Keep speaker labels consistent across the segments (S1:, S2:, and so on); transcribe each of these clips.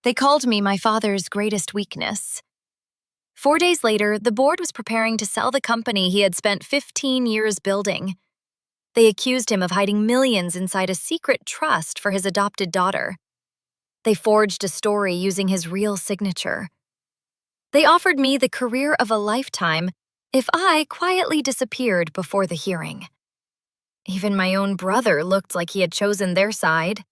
S1: They called me my father's greatest weakness. 4 days later, the board was preparing to sell the company he had spent 15 years building. They accused him of hiding millions inside a secret trust for his adopted daughter. They forged a story using his real signature. They offered me the career of a lifetime if I quietly disappeared before the hearing. Even my own brother looked like he had chosen their side.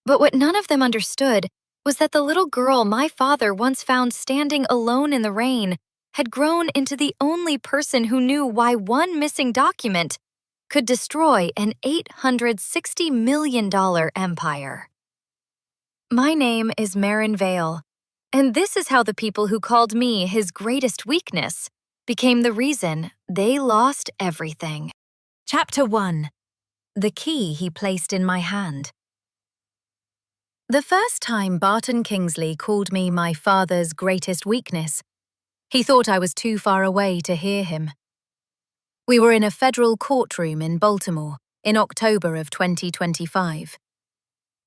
S1: But what none of them understood was that the little girl my father once found standing alone in the rain had grown into the only person who knew why one missing document could destroy an $860 million empire. My name is Maren, and this is how the people who called me his greatest weakness became the reason they lost everything. Chapter 1. The key he placed in my hand. The first time Barton Kingsley called me my father's greatest weakness, he thought I was too far away to hear him. We were in a federal courtroom in Baltimore in October of 2025.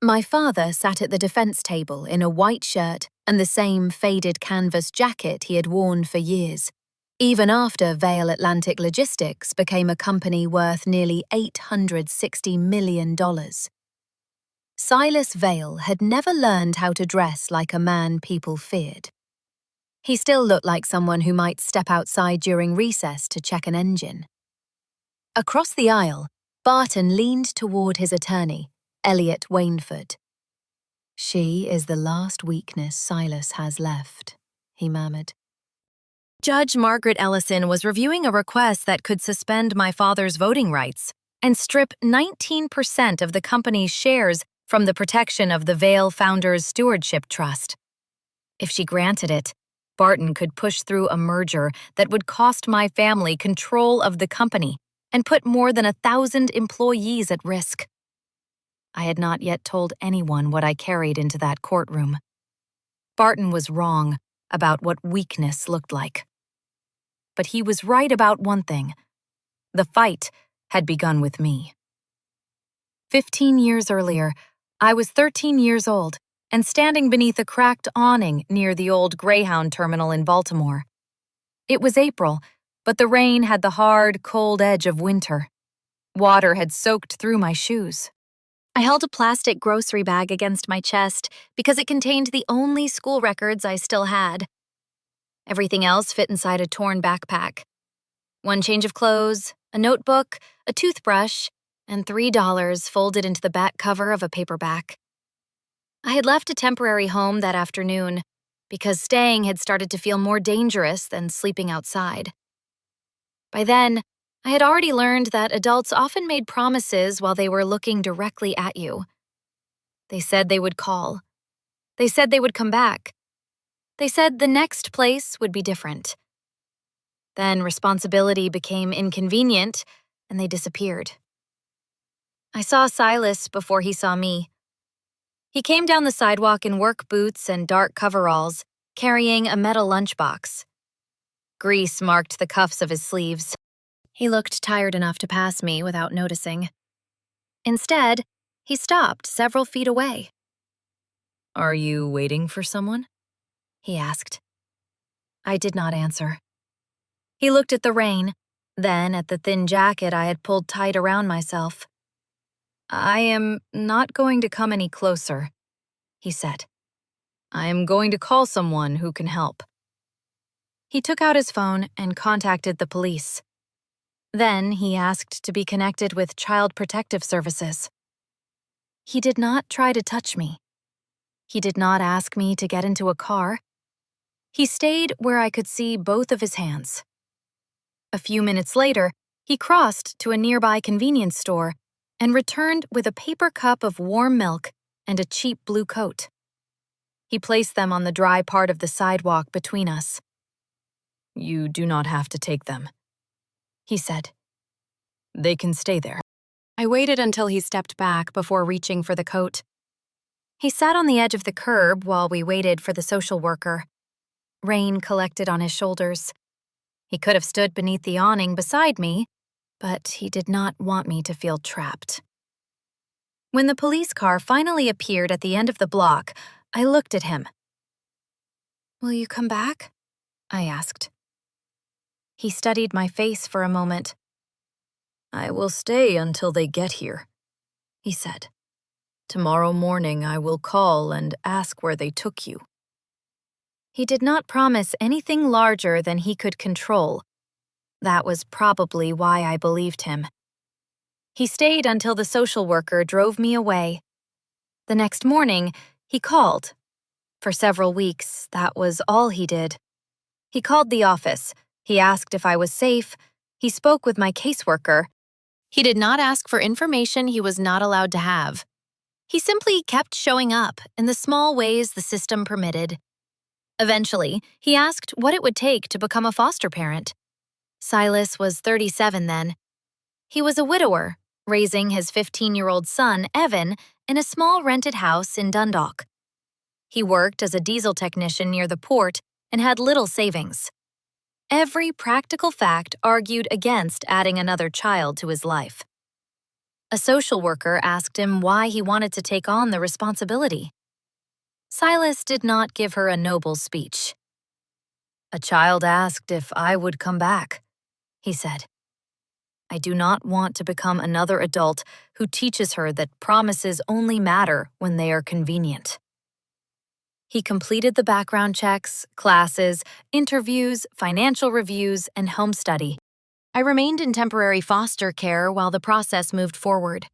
S1: My father sat at the defense table in a white shirt and the same faded canvas jacket he had worn for years, even after Vail Atlantic Logistics became a company worth nearly $860 million. Silas Vail had never learned how to dress like a man people feared. He still looked like someone who might step outside during recess to check an engine. Across the aisle, Barton leaned toward his attorney, Elliot Wainford. "She is the last weakness Silas has left," he murmured. Judge Margaret Ellison was reviewing a request that could suspend my father's voting rights and strip 19% of the company's shares from the protection of the Vail Founders Stewardship Trust. If she granted it, Barton could push through a merger that would cost my family control of the company and put more than 1,000 employees at risk. I had not yet told anyone what I carried into that courtroom. Barton was wrong about what weakness looked like. But he was right about one thing. The fight had begun with me. 15 years earlier, I was 13 years old and standing beneath a cracked awning near the old Greyhound terminal in Baltimore. It was April, but the rain had the hard, cold edge of winter. Water had soaked through my shoes. I held a plastic grocery bag against my chest because it contained the only school records I still had. Everything else fit inside a torn backpack. One change of clothes, a notebook, a toothbrush, and $3 folded into the back cover of a paperback. I had left a temporary home that afternoon because staying had started to feel more dangerous than sleeping outside. By then, I had already learned that adults often made promises while they were looking directly at you. They said they would call. They said they would come back. They said the next place would be different. Then responsibility became inconvenient, and they disappeared. I saw Silas before he saw me. He came down the sidewalk in work boots and dark coveralls, carrying a metal lunchbox. Grease marked the cuffs of his sleeves. He looked tired enough to pass me without noticing. Instead, he stopped several feet away. "Are you waiting for someone?" he asked. I did not answer. He looked at the rain, then at the thin jacket I had pulled tight around myself. "I am not going to come any closer," he said. "I am going to call someone who can help." He took out his phone and contacted the police. Then he asked to be connected with Child Protective Services. He did not try to touch me. He did not ask me to get into a car. He stayed where I could see both of his hands. A few minutes later, he crossed to a nearby convenience store and returned with a paper cup of warm milk and a cheap blue coat. He placed them on the dry part of the sidewalk between us. "You do not have to take them," he said. "They can stay there." I waited until he stepped back before reaching for the coat. He sat on the edge of the curb while we waited for the social worker. Rain collected on his shoulders. He could have stood beneath the awning beside me, but he did not want me to feel trapped. When the police car finally appeared at the end of the block, I looked at him. "Will you come back?" I asked. He studied my face for a moment. "I will stay until they get here," he said. "Tomorrow morning I will call and ask where they took you." He did not promise anything larger than he could control. That was probably why I believed him. He stayed until the social worker drove me away. The next morning, he called. For several weeks, that was all he did. He called the office. He asked if I was safe. He spoke with my caseworker. He did not ask for information he was not allowed to have. He simply kept showing up in the small ways the system permitted. Eventually, he asked what it would take to become a foster parent. Silas was 37 then. He was a widower, raising his 15-year-old son, Evan, in a small rented house in Dundalk. He worked as a diesel technician near the port and had little savings. Every practical fact argued against adding another child to his life. A social worker asked him why he wanted to take on the responsibility. Silas did not give her a noble speech. "A child asked if I would come back," he said. "I do not want to become another adult who teaches her that promises only matter when they are convenient." He completed the background checks, classes, interviews, financial reviews, and home study. I remained in temporary foster care while the process moved forward.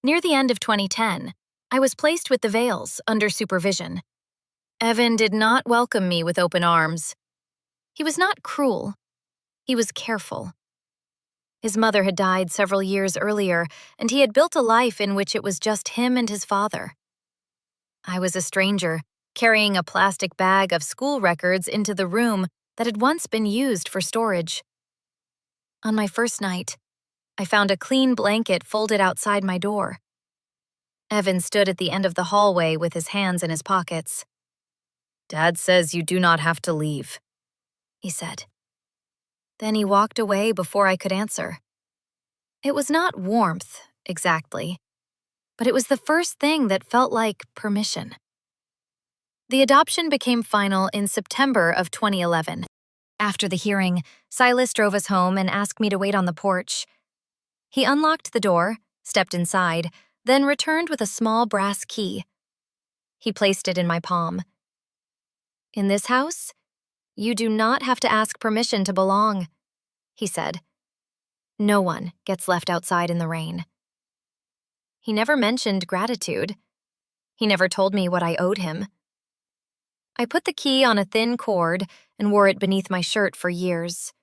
S1: Near the end of 2010, I was placed with the Vales under supervision. Evan did not welcome me with open arms. He was not cruel. He was careful. His mother had died several years earlier, and he had built a life in which it was just him and his father. I was a stranger, carrying a plastic bag of school records into the room that had once been used for storage. On my first night, I found a clean blanket folded outside my door. Evan stood at the end of the hallway with his hands in his pockets. "Dad says you do not have to leave," he said. Then he walked away before I could answer. It was not warmth, exactly, but it was the first thing that felt like permission. The adoption became final in September of 2011. After the hearing, Silas drove us home and asked me to wait on the porch. He unlocked the door, stepped inside, then returned with a small brass key. He placed it in my palm. "In this house, you do not have to ask permission to belong," he said. "No one gets left outside in the rain." He never mentioned gratitude. He never told me what I owed him. I put the key on a thin cord and wore it beneath my shirt for years.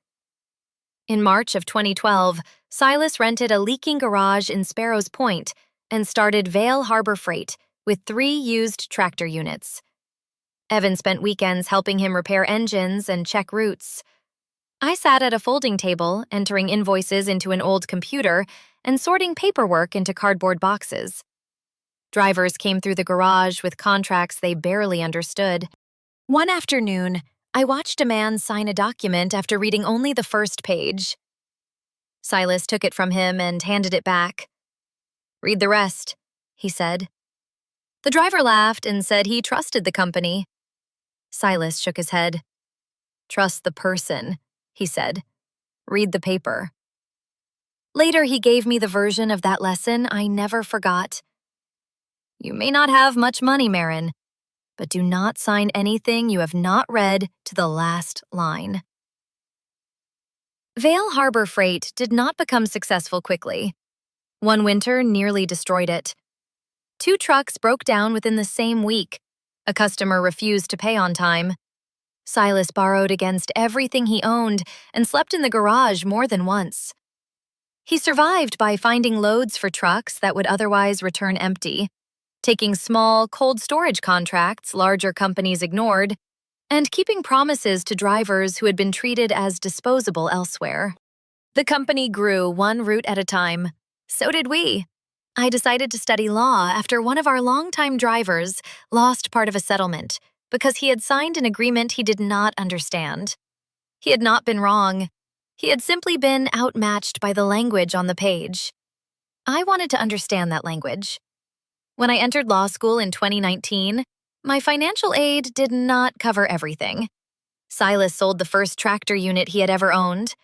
S1: In March of 2012, Silas rented a leaking garage in Sparrows Point and started Vail Harbor Freight with 3 used tractor units. Evan spent weekends helping him repair engines and check routes. I sat at a folding table, entering invoices into an old computer and sorting paperwork into cardboard boxes. Drivers came through the garage with contracts they barely understood. One afternoon, I watched a man sign a document after reading only the first page. Silas took it from him and handed it back. "Read the rest," he said. The driver laughed and said he trusted the company. Silas shook his head. "Trust the person," he said. "Read the paper." Later, he gave me the version of that lesson I never forgot. "You may not have much money, Maren, but do not sign anything you have not read to the last line." Vail Harbor Freight did not become successful quickly. One winter nearly destroyed it. 2 trucks broke down within the same week. A customer refused to pay on time. Silas borrowed against everything he owned and slept in the garage more than once. He survived by finding loads for trucks that would otherwise return empty, taking small, cold storage contracts larger companies ignored, and keeping promises to drivers who had been treated as disposable elsewhere. The company grew one route at a time. So did we. I decided to study law after one of our longtime drivers lost part of a settlement because he had signed an agreement he did not understand. He had not been wrong. He had simply been outmatched by the language on the page. I wanted to understand that language. When I entered law school in 2019, My financial aid did not cover everything. Silas sold the first tractor unit he had ever owned.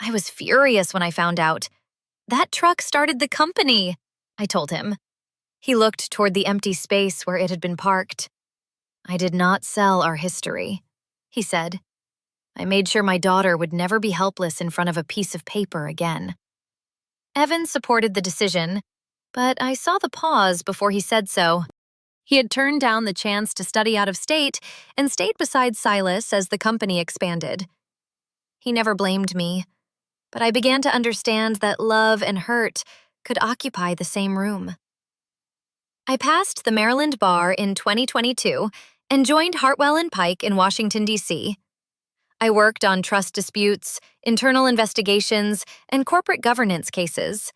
S1: I was furious when I found out. That truck started the company, I told him. He looked toward the empty space where it had been parked. I did not sell our history, he said. I made sure my daughter would never be helpless in front of a piece of paper again. Evan supported the decision, but I saw the pause before he said so. He had turned down the chance to study out of state and stayed beside Silas as the company expanded. He never blamed me, but I began to understand that love and hurt could occupy the same room. I passed the Maryland bar in 2022 and joined Hartwell and Pike in Washington, D.C. I worked on trust disputes, internal investigations, and corporate governance cases.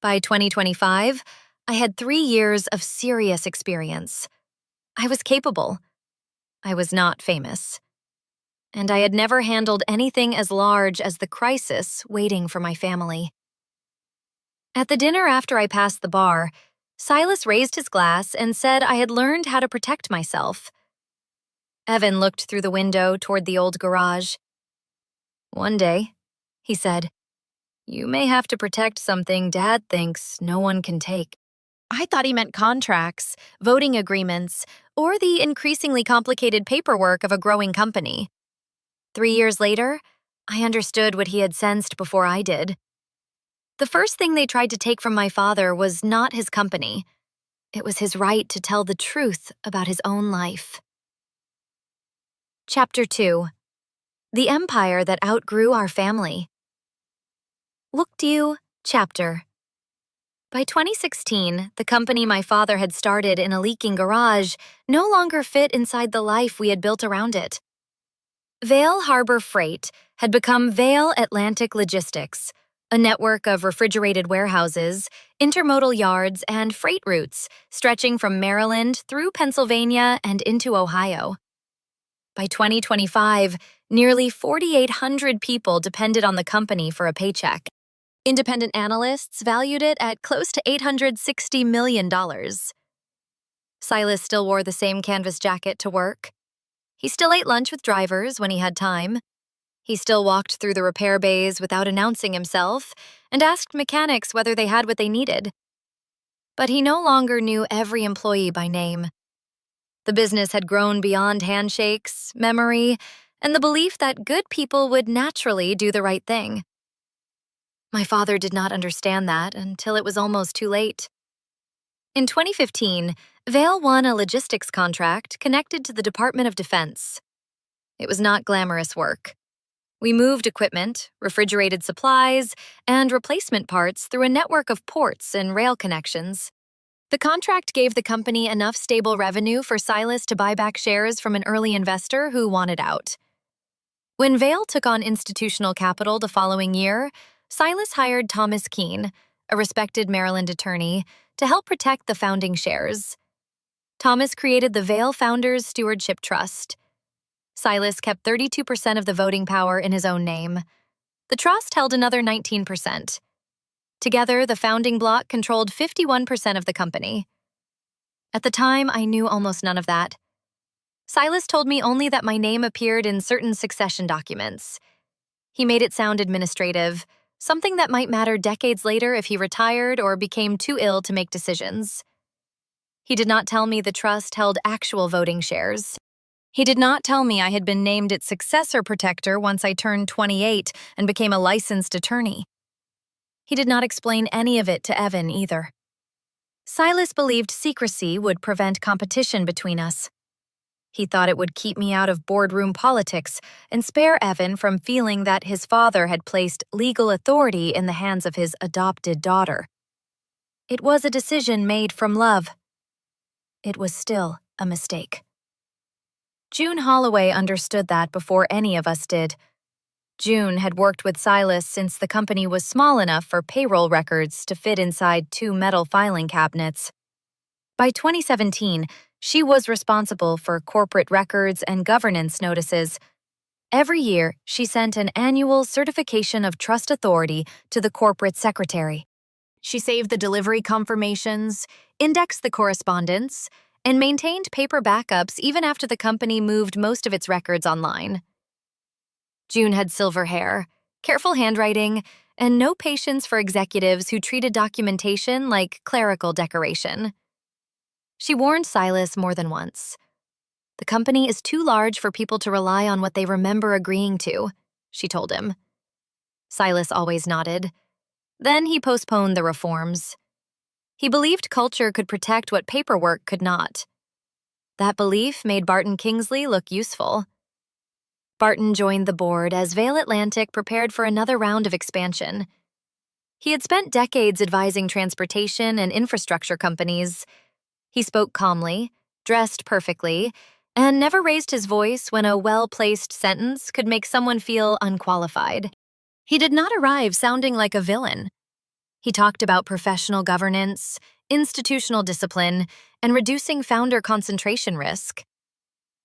S1: By 2025, I had 3 years of serious experience. I was capable. I was not famous. And I had never handled anything as large as the crisis waiting for my family. At the dinner after I passed the bar, Silas raised his glass and said I had learned how to protect myself. Evan looked through the window toward the old garage. One day, he said, you may have to protect something Dad thinks no one can take. I thought he meant contracts, voting agreements, or the increasingly complicated paperwork of a growing company. 3 years later, I understood what he had sensed before I did. The first thing they tried to take from my father was not his company. It was his right to tell the truth about his own life. Chapter 2. The Empire That Outgrew Our Family. Looked You, Chapter. By 2016, the company my father had started in a leaking garage no longer fit inside the life we had built around it. Vail Harbor Freight had become Vail Atlantic Logistics, a network of refrigerated warehouses, intermodal yards, and freight routes stretching from Maryland through Pennsylvania and into Ohio. By 2025, nearly 4,800 people depended on the company for a paycheck. Independent analysts valued it at close to $860 million. Silas still wore the same canvas jacket to work. He still ate lunch with drivers when he had time. He still walked through the repair bays without announcing himself and asked mechanics whether they had what they needed. But he no longer knew every employee by name. The business had grown beyond handshakes, memory, and the belief that good people would naturally do the right thing. My father did not understand that until it was almost too late. In 2015, Vail won a logistics contract connected to the Department of Defense. It was not glamorous work. We moved equipment, refrigerated supplies, and replacement parts through a network of ports and rail connections. The contract gave the company enough stable revenue for Silas to buy back shares from an early investor who wanted out. When Vail took on institutional capital the following year, Silas hired Thomas Keene, a respected Maryland attorney, to help protect the founding shares. Thomas created the Vail Founders Stewardship Trust. Silas kept 32% of the voting power in his own name. The trust held another 19%. Together, the founding bloc controlled 51% of the company. At the time, I knew almost none of that. Silas told me only that my name appeared in certain succession documents. He made it sound administrative, something that might matter decades later if he retired or became too ill to make decisions. He did not tell me the trust held actual voting shares. He did not tell me I had been named its successor protector once I turned 28 and became a licensed attorney. He did not explain any of it to Evan either. Silas believed secrecy would prevent competition between us. He thought it would keep me out of boardroom politics and spare Evan from feeling that his father had placed legal authority in the hands of his adopted daughter. It was a decision made from love. It was still a mistake. June Holloway understood that before any of us did. June had worked with Silas since the company was small enough for payroll records to fit inside 2 metal filing cabinets. By 2017, she was responsible for corporate records and governance notices. Every year, she sent an annual certification of trust authority to the corporate secretary. She saved the delivery confirmations, indexed the correspondence, and maintained paper backups even after the company moved most of its records online. June had silver hair, careful handwriting, and no patience for executives who treated documentation like clerical decoration. She warned Silas more than once. "The company is too large for people to rely on what they remember agreeing to," she told him. Silas always nodded. Then he postponed the reforms. He believed culture could protect what paperwork could not. That belief made Barton Kingsley look useful. Barton joined the board as Vail Atlantic prepared for another round of expansion. He had spent decades advising transportation and infrastructure companies. He spoke calmly, dressed perfectly, and never raised his voice when a well-placed sentence could make someone feel unqualified. He did not arrive sounding like a villain. He talked about professional governance, institutional discipline, and reducing founder concentration risk.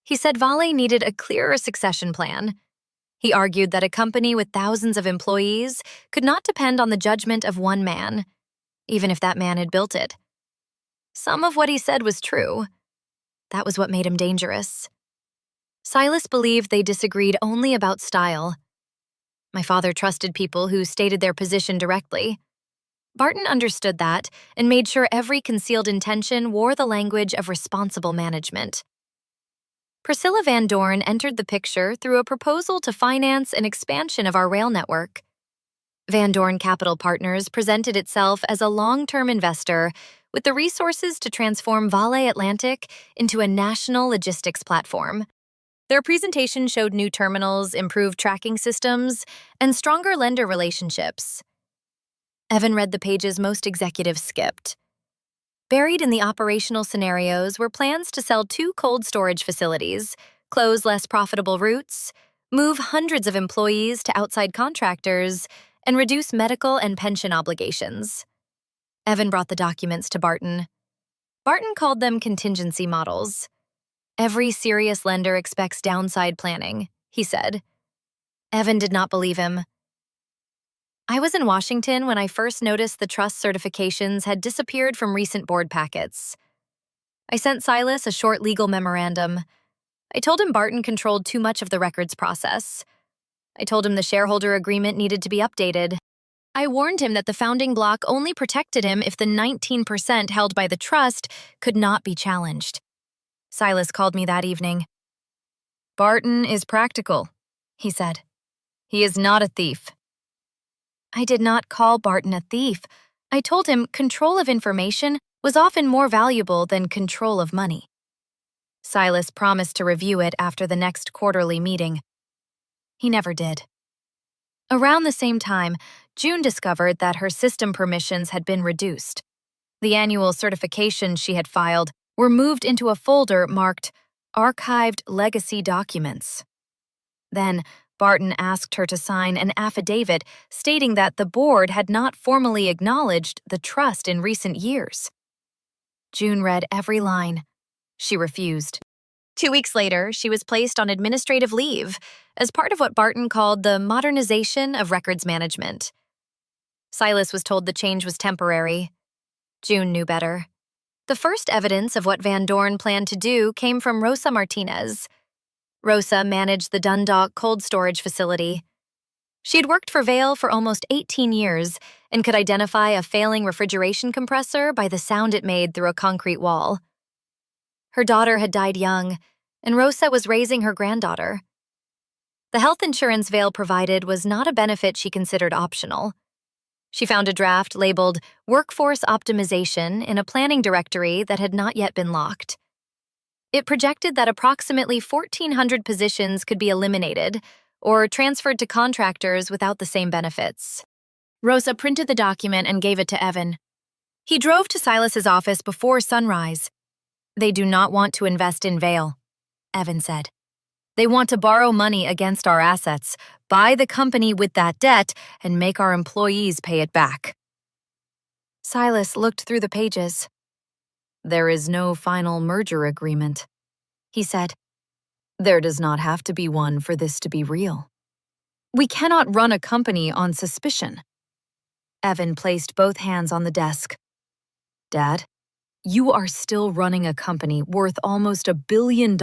S1: He said Vale needed a clearer succession plan. He argued that a company with thousands of employees could not depend on the judgment of one man, even if that man had built it. Some of what he said was true. That was what made him dangerous. Silas believed they disagreed only about style. My father trusted people who stated their position directly. Barton understood that and made sure every concealed intention wore the language of responsible management. Priscilla Van Dorn entered the picture through a proposal to finance an expansion of our rail network. Van Dorn Capital Partners presented itself as a long-term investor with the resources to transform Vale Atlantic into a national logistics platform. Their presentation showed new terminals, improved tracking systems, and stronger lender relationships. Evan read the pages most executives skipped. Buried in the operational scenarios were plans to sell 2 cold storage facilities, close less profitable routes, move hundreds of employees to outside contractors, and reduce medical and pension obligations. Evan brought the documents to Barton. Barton called them contingency models. "Every serious lender expects downside planning," he said. Evan did not believe him. "I was in Washington when I first noticed the trust certifications had disappeared from recent board packets. I sent Silas a short legal memorandum. I told him Barton controlled too much of the records process. I told him the shareholder agreement needed to be updated. I warned him that the founding block only protected him if the 19% held by the trust could not be challenged." Silas called me that evening. "Barton is practical," he said. "He is not a thief." I did not call Barton a thief. I told him control of information was often more valuable than control of money. Silas promised to review it after the next quarterly meeting. He never did. Around the same time, June discovered that her system permissions had been reduced. The annual certifications she had filed were moved into a folder marked Archived Legacy Documents. Then, Barton asked her to sign an affidavit stating that the board had not formally acknowledged the trust in recent years. June read every line. She refused. 2 weeks later, she was placed on administrative leave as part of what Barton called the modernization of records management. Silas was told the change was temporary. June knew better. The first evidence of what Van Dorn planned to do came from Rosa Martinez. Rosa managed the Dundalk cold storage facility. She had worked for Vail for almost 18 years and could identify a failing refrigeration compressor by the sound it made through a concrete wall. Her daughter had died young, and Rosa was raising her granddaughter. The health insurance Vail provided was not a benefit she considered optional. She found a draft labeled Workforce Optimization in a planning directory that had not yet been locked. It projected that approximately 1,400 positions could be eliminated or transferred to contractors without the same benefits. Rosa printed the document and gave it to Evan. He drove to Silas's office before sunrise. "They do not want to invest in Vail," Evan said. "They want to borrow money against our assets, buy the company with that debt, and make our employees pay it back." Silas looked through the pages. "There is no final merger agreement," he said. "There does not have to be one for this to be real. We cannot run a company on suspicion." Evan placed both hands on the desk. "Dad, You are still running a company worth almost $1 billion,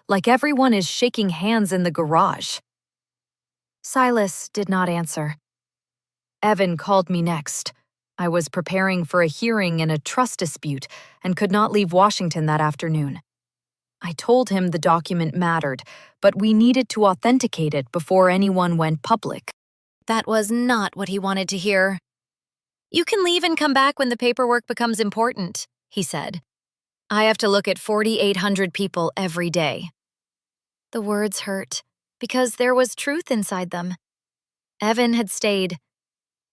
S1: like everyone is shaking hands in the garage. Silas did not answer. Evan called me next. I was preparing for a hearing in a trust dispute and could not leave Washington that afternoon. I told him the document mattered, but we needed to authenticate it before anyone went public. That was not what he wanted to hear. "You can leave and come back when the paperwork becomes important," he said. "I have to look at 4,800 people every day." The words hurt, because there was truth inside them. Evan had stayed.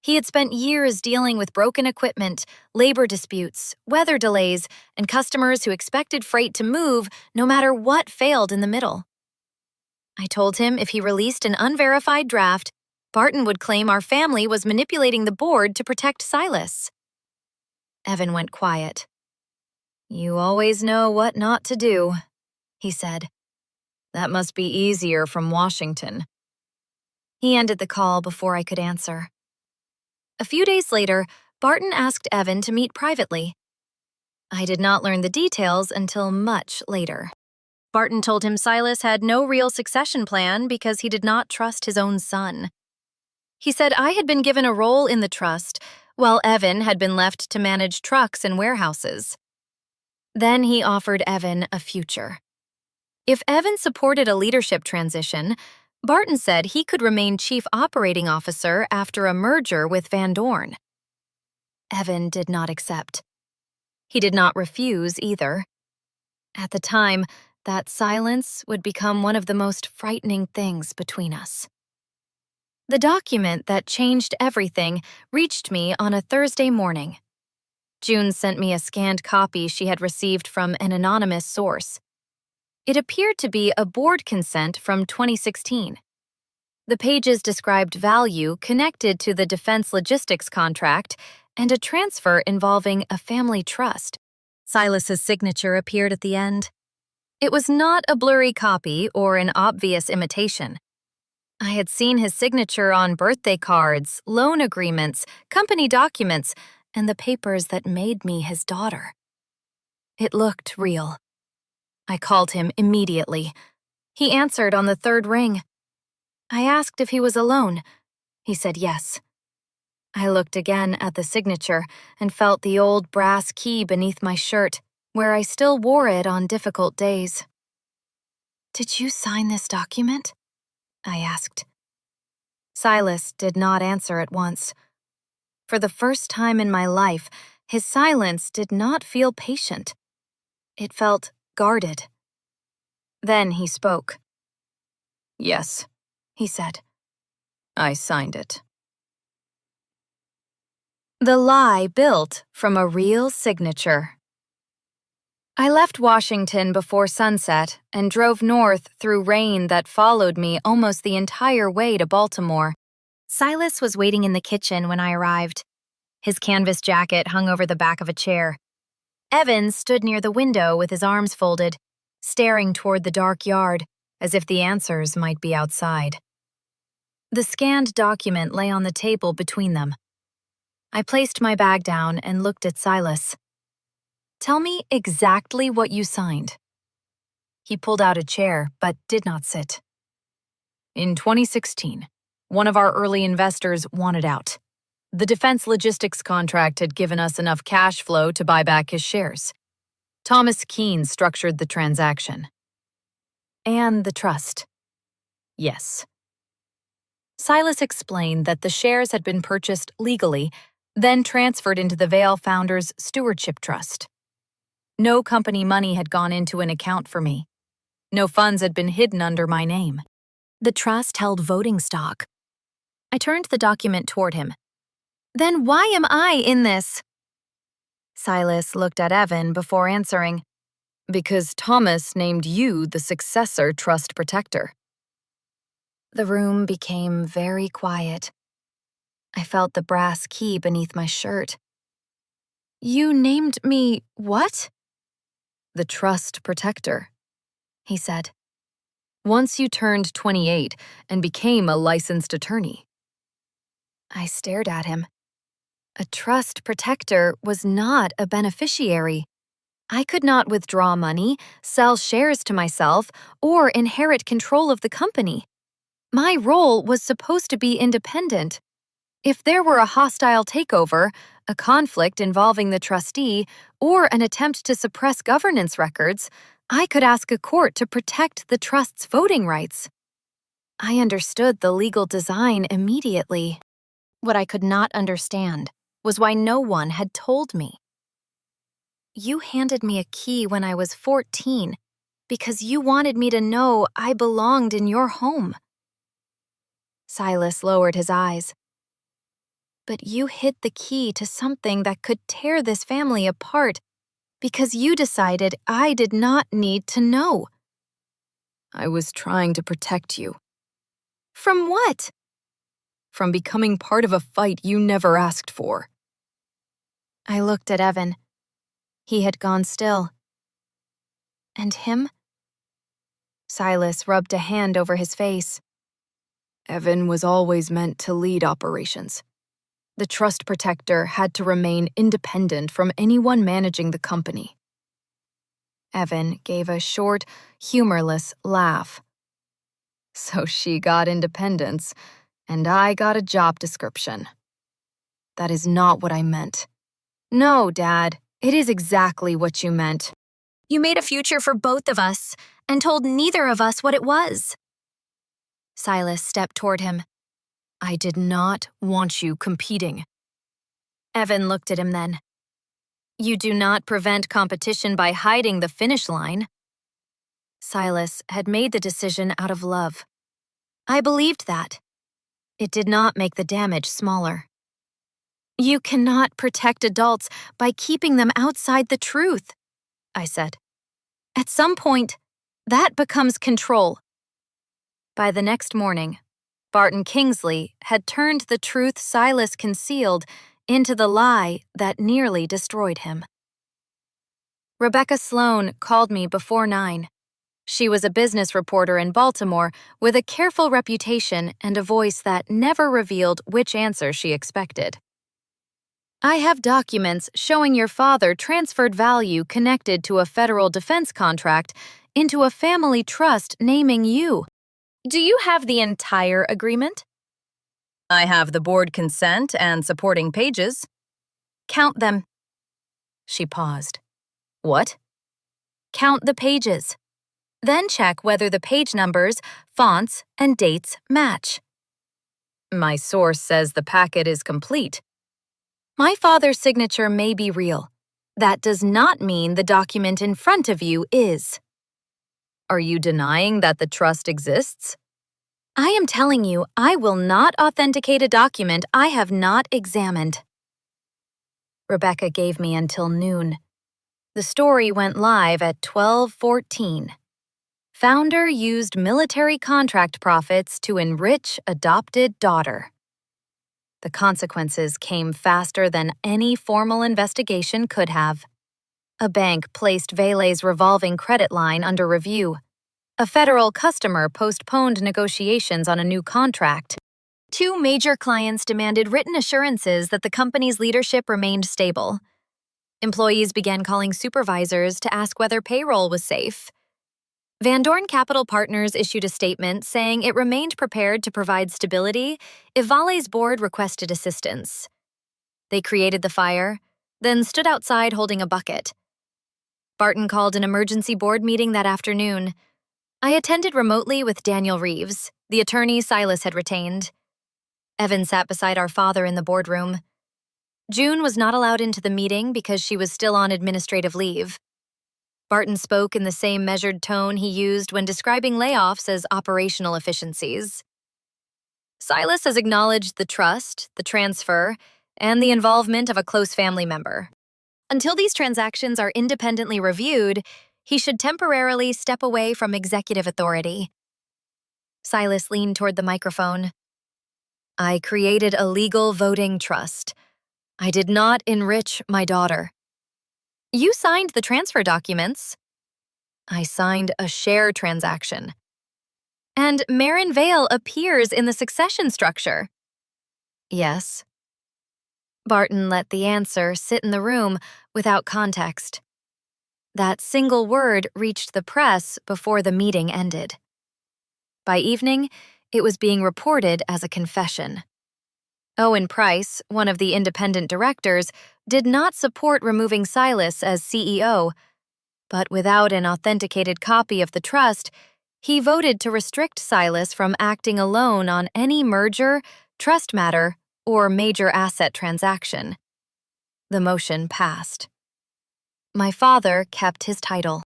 S1: He had spent years dealing with broken equipment, labor disputes, weather delays, and customers who expected freight to move no matter what failed in the middle. I told him if he released an unverified draft, Barton would claim our family was manipulating the board to protect Silas. Evan went quiet. "You always know what not to do," he said. "That must be easier from Washington." He ended the call before I could answer. A few days later, Barton asked Evan to meet privately. I did not learn the details until much later. Barton told him Silas had no real succession plan because he did not trust his own son. He said I had been given a role in the trust, while Evan had been left to manage trucks and warehouses. Then he offered Evan a future. If Evan supported a leadership transition, Barton said he could remain chief operating officer after a merger with Van Dorn. Evan did not accept. He did not refuse either. At the time, that silence would become one of the most frightening things between us. The document that changed everything reached me on a Thursday morning. June sent me a scanned copy she had received from an anonymous source. It appeared to be a board consent from 2016. The pages described value connected to the defense logistics contract and a transfer involving a family trust. Silas's signature appeared at the end. It was not a blurry copy or an obvious imitation. I had seen his signature on birthday cards, loan agreements, company documents, and the papers that made me his daughter. It looked real. I called him immediately. He answered on the third ring. I asked if he was alone. He said yes. I looked again at the signature and felt the old brass key beneath my shirt, where I still wore it on difficult days. "Did you sign this document?" I asked. Silas did not answer at once. For the first time in my life, his silence did not feel patient. It felt guarded. Then he spoke. "Yes," he said. "I signed it." The lie built from a real signature. I left Washington before sunset and drove north through rain that followed me almost the entire way to Baltimore. Silas was waiting in the kitchen when I arrived. His canvas jacket hung over the back of a chair. Evan stood near the window with his arms folded, staring toward the dark yard, as if the answers might be outside. The scanned document lay on the table between them. I placed my bag down and looked at Silas. "Tell me exactly what you signed." He pulled out a chair, but did not sit. "In 2016, one of our early investors wanted out. The defense logistics contract had given us enough cash flow to buy back his shares. Thomas Keene structured the transaction." "And the trust?" "Yes." Silas explained that the shares had been purchased legally, then transferred into the Vail Founders Stewardship Trust. No company money had gone into an account for me. No funds had been hidden under my name. The trust held voting stock. I turned the document toward him. "Then why am I in this?" Silas looked at Evan before answering. "Because Thomas named you the successor trust protector." The room became very quiet. I felt the brass key beneath my shirt. "You named me what?" "The trust protector," he said. "Once you turned 28 and became a licensed attorney." I stared at him. A trust protector was not a beneficiary. I could not withdraw money, sell shares to myself, or inherit control of the company. My role was supposed to be independent. If there were a hostile takeover, a conflict involving the trustee, or an attempt to suppress governance records, I could ask a court to protect the trust's voting rights. I understood the legal design immediately. What I could not understand was why no one had told me. You handed me a key when I was 14 because you wanted me to know I belonged in your home. Silas lowered his eyes. But you hid the key to something that could tear this family apart because you decided I did not need to know. I was trying to protect you. From what? From becoming part of a fight you never asked for. I looked at Evan. He had gone still. And him? Silas rubbed a hand over his face. Evan was always meant to lead operations. The trust protector had to remain independent from anyone managing the company. Evan gave a short, humorless laugh. So she got independence, and I got a job description. That is not what I meant. No, Dad, it is exactly what you meant. You made a future for both of us, and told neither of us what it was. Silas stepped toward him. I did not want you competing. Evan looked at him then. You do not prevent competition by hiding the finish line. Silas had made the decision out of love. I believed that. It did not make the damage smaller. You cannot protect adults by keeping them outside the truth, I said. At some point, that becomes control. By the next morning, Barton Kingsley had turned the truth Silas concealed into the lie that nearly destroyed him. Rebecca Sloan called me before 9. She was a business reporter in Baltimore with a careful reputation and a voice that never revealed which answer she expected. I have documents showing your father transferred value connected to a federal defense contract into a family trust naming you. Do you have the entire agreement? I have the board consent and supporting pages. Count them. She paused. What? Count the pages. Then check whether the page numbers, fonts, and dates match. My source says the packet is complete. My father's signature may be real. That does not mean the document in front of you is. Are you denying that the trust exists? I am telling you, I will not authenticate a document I have not examined. Rebecca gave me until noon. The story went live at 12:14. Founder used military contract profits to enrich adopted daughter. The consequences came faster than any formal investigation could have. A bank placed Vele's revolving credit line under review. A federal customer postponed negotiations on a new contract. 2 major clients demanded written assurances that the company's leadership remained stable. Employees began calling supervisors to ask whether payroll was safe. Van Dorn Capital Partners issued a statement saying it remained prepared to provide stability if Vale's board requested assistance. They created the fire, then stood outside holding a bucket. Barton called an emergency board meeting that afternoon. I attended remotely with Daniel Reeves, the attorney Silas had retained. Evan sat beside our father in the boardroom. June was not allowed into the meeting because she was still on administrative leave. Barton spoke in the same measured tone he used when describing layoffs as operational efficiencies. Silas has acknowledged the trust, the transfer, and the involvement of a close family member. Until these transactions are independently reviewed, he should temporarily step away from executive authority. Silas leaned toward the microphone. I created a legal voting trust. I did not enrich my daughter. You signed the transfer documents. I signed a share transaction. And Maren Vale appears in the succession structure. Yes. Barton let the answer sit in the room without context. That single word reached the press before the meeting ended. By evening, it was being reported as a confession. Owen Price, one of the independent directors, did not support removing Silas as CEO, but without an authenticated copy of the trust, he voted to restrict Silas from acting alone on any merger, trust matter, or major asset transaction. The motion passed. My father kept his title.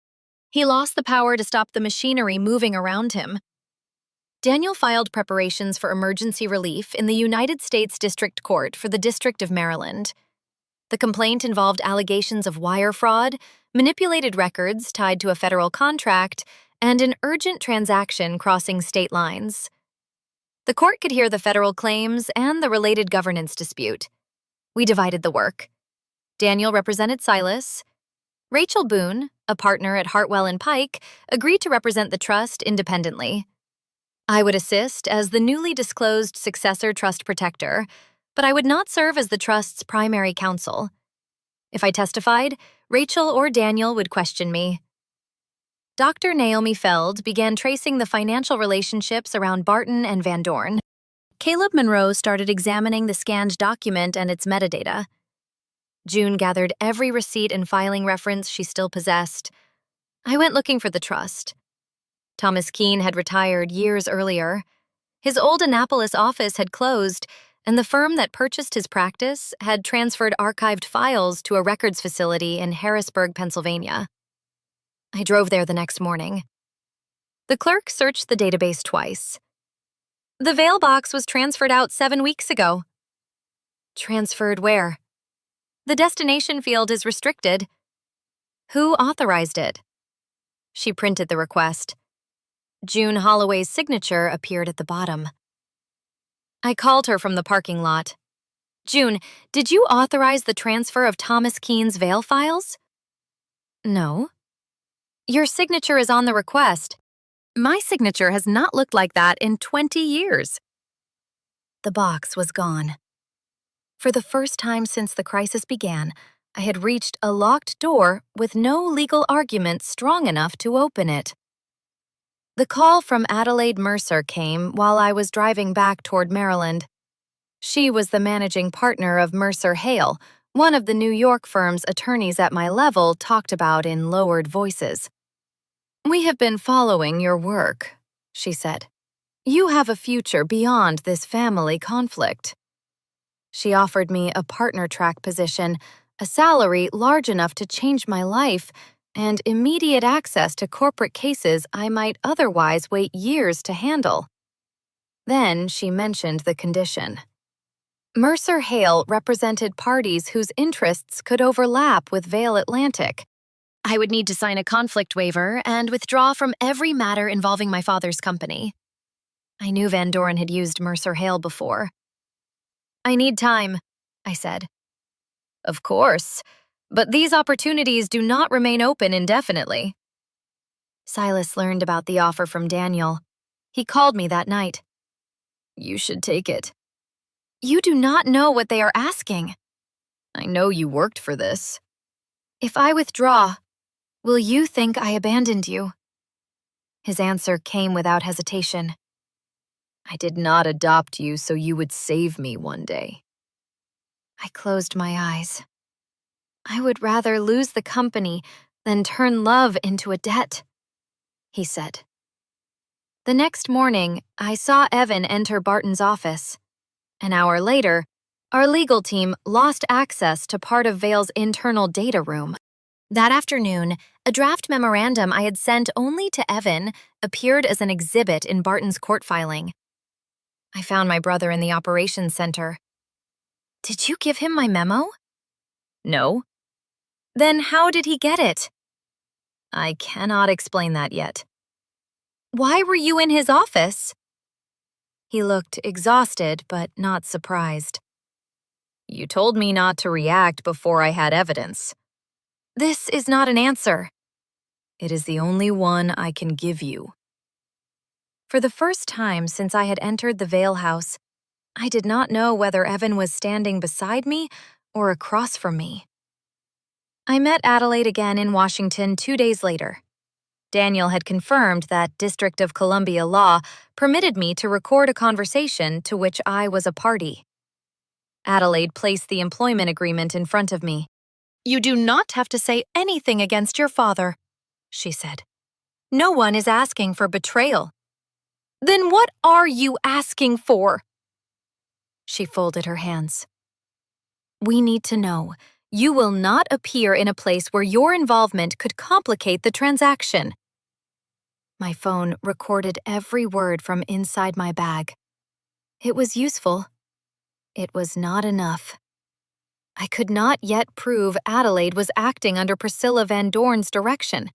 S1: He lost the power to stop the machinery moving around him. Daniel filed preparations for emergency relief in the United States District Court for the District of Maryland. The complaint involved allegations of wire fraud, manipulated records tied to a federal contract, and an urgent transaction crossing state lines. The court could hear the federal claims and the related governance dispute. We divided the work. Daniel represented Silas. Rachel Boone, a partner at Hartwell and Pike, agreed to represent the trust independently. I would assist as the newly disclosed successor trust protector, but I would not serve as the trust's primary counsel. If I testified, Rachel or Daniel would question me. Dr. Naomi Feld began tracing the financial relationships around Barton and Van Dorn. Caleb Monroe started examining the scanned document and its metadata. June gathered every receipt and filing reference she still possessed. I went looking for the trust. Thomas Keene had retired years earlier. His old Annapolis office had closed, and the firm that purchased his practice had transferred archived files to a records facility in Harrisburg, Pennsylvania. I drove there the next morning. The clerk searched the database twice. The Vail box was transferred out 7 weeks ago. Transferred where? The destination field is restricted. Who authorized it? She printed the request. June Holloway's signature appeared at the bottom. I called her from the parking lot. June, did you authorize the transfer of Thomas Keene's Vail files? No. Your signature is on the request. My signature has not looked like that in 20 years. The box was gone. For the first time since the crisis began, I had reached a locked door with no legal argument strong enough to open it. The call from Adelaide Mercer came while I was driving back toward Maryland. She was the managing partner of Mercer Hale, one of the New York firm's attorneys at my level talked about in lowered voices. We have been following your work, she said. You have a future beyond this family conflict. She offered me a partner track position, a salary large enough to change my life, and immediate access to corporate cases I might otherwise wait years to handle. Then she mentioned the condition. Mercer Hale represented parties whose interests could overlap with Vail Atlantic. I would need to sign a conflict waiver and withdraw from every matter involving my father's company. I knew Van Dorn had used Mercer Hale before. I need time, I said. Of course. But these opportunities do not remain open indefinitely. Silas learned about the offer from Daniel. He called me that night. You should take it. You do not know what they are asking. I know you worked for this. If I withdraw, will you think I abandoned you? His answer came without hesitation. I did not adopt you so you would save me one day. I closed my eyes. I would rather lose the company than turn love into a debt, he said. The next morning, I saw Evan enter Barton's office. An hour later, our legal team lost access to part of Vail's internal data room. That afternoon, a draft memorandum I had sent only to Evan appeared as an exhibit in Barton's court filing. I found my brother in the operations center. Did you give him my memo? No. Then how did he get it? I cannot explain that yet. Why were you in his office? He looked exhausted but not surprised. You told me not to react before I had evidence. This is not an answer. It is the only one I can give you. For the first time since I had entered the Vail house, I did not know whether Evan was standing beside me or across from me. I met Adelaide again in Washington 2 days later. Daniel had confirmed that District of Columbia law permitted me to record a conversation to which I was a party. Adelaide placed the employment agreement in front of me. "You do not have to say anything against your father," she said. "No one is asking for betrayal." "Then what are you asking for?" She folded her hands. "We need to know. You will not appear in a place where your involvement could complicate the transaction." My phone recorded every word from inside my bag. It was useful. It was not enough. I could not yet prove Adelaide was acting under Priscilla Van Dorn's direction.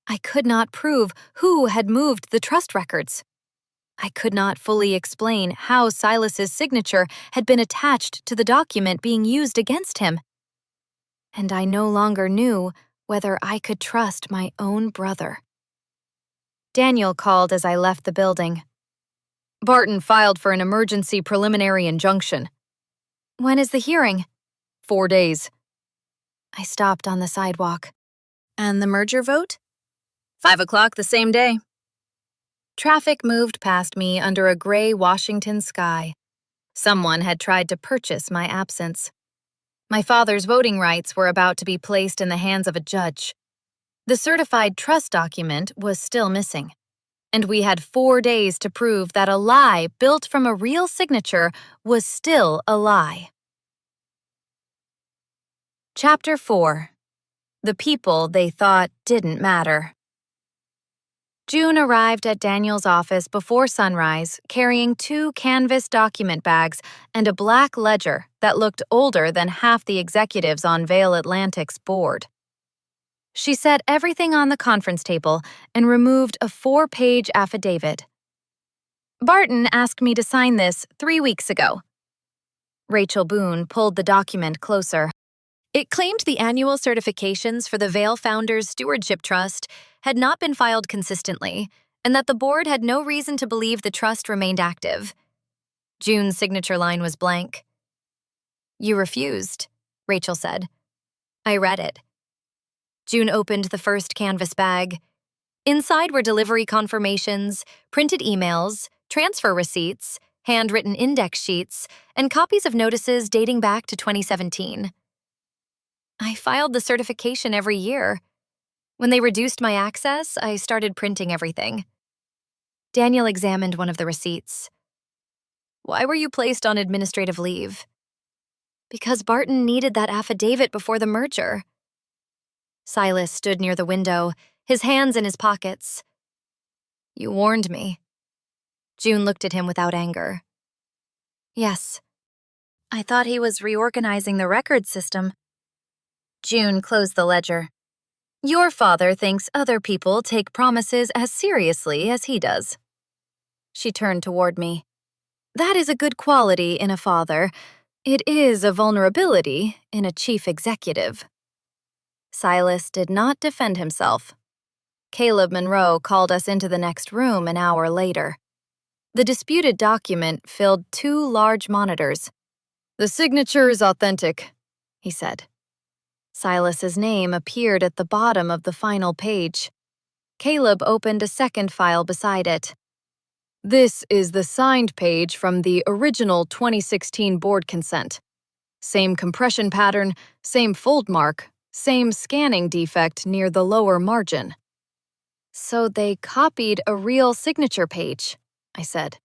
S1: I could not prove who had moved the trust records. I could not fully explain how Silas's signature had been attached to the document being used against him. And I no longer knew whether I could trust my own brother. Daniel called as I left the building. "Barton filed for an emergency preliminary injunction." "When is the hearing?" 4 days. I stopped on the sidewalk. "And the merger vote?" 5 o'clock the same day. Traffic moved past me under a gray Washington sky. Someone had tried to purchase my absence. My father's voting rights were about to be placed in the hands of a judge. The certified trust document was still missing, and we had 4 days to prove that a lie built from a real signature was still a lie. Chapter 4. The people they thought didn't matter. June arrived at Daniel's office before sunrise, carrying 2 canvas document bags and a black ledger that looked older than half the executives on Vail Atlantic's board. She set everything on the conference table and removed a 4-page affidavit. "Barton asked me to sign this 3 weeks ago." Rachel Boone pulled the document closer. It claimed the annual certifications for the Vail Founders Stewardship Trust had not been filed consistently, and that the board had no reason to believe the trust remained active. June's signature line was blank. "You refused," Rachel said. I read it. June opened the first canvas bag. Inside were delivery confirmations, printed emails, transfer receipts, handwritten index sheets, and copies of notices dating back to 2017. I filed the certification every year. When they reduced my access, I started printing everything. Daniel examined one of the receipts. "Why were you placed on administrative leave?" "Because Barton needed that affidavit before the merger." Silas stood near the window, his hands in his pockets. "You warned me." June looked at him without anger. "Yes. I thought he was reorganizing the record system." June closed the ledger. "Your father thinks other people take promises as seriously as he does." She turned toward me. "That is a good quality in a father. It is a vulnerability in a chief executive." Silas did not defend himself. Caleb Monroe called us into the next room an hour later. The disputed document filled 2 large monitors. "The signature is authentic," he said. Silas's name appeared at the bottom of the final page. Caleb opened a second file beside it. "This is the signed page from the original 2016 board consent. Same compression pattern, same fold mark, same scanning defect near the lower margin." "So they copied a real signature page," I said.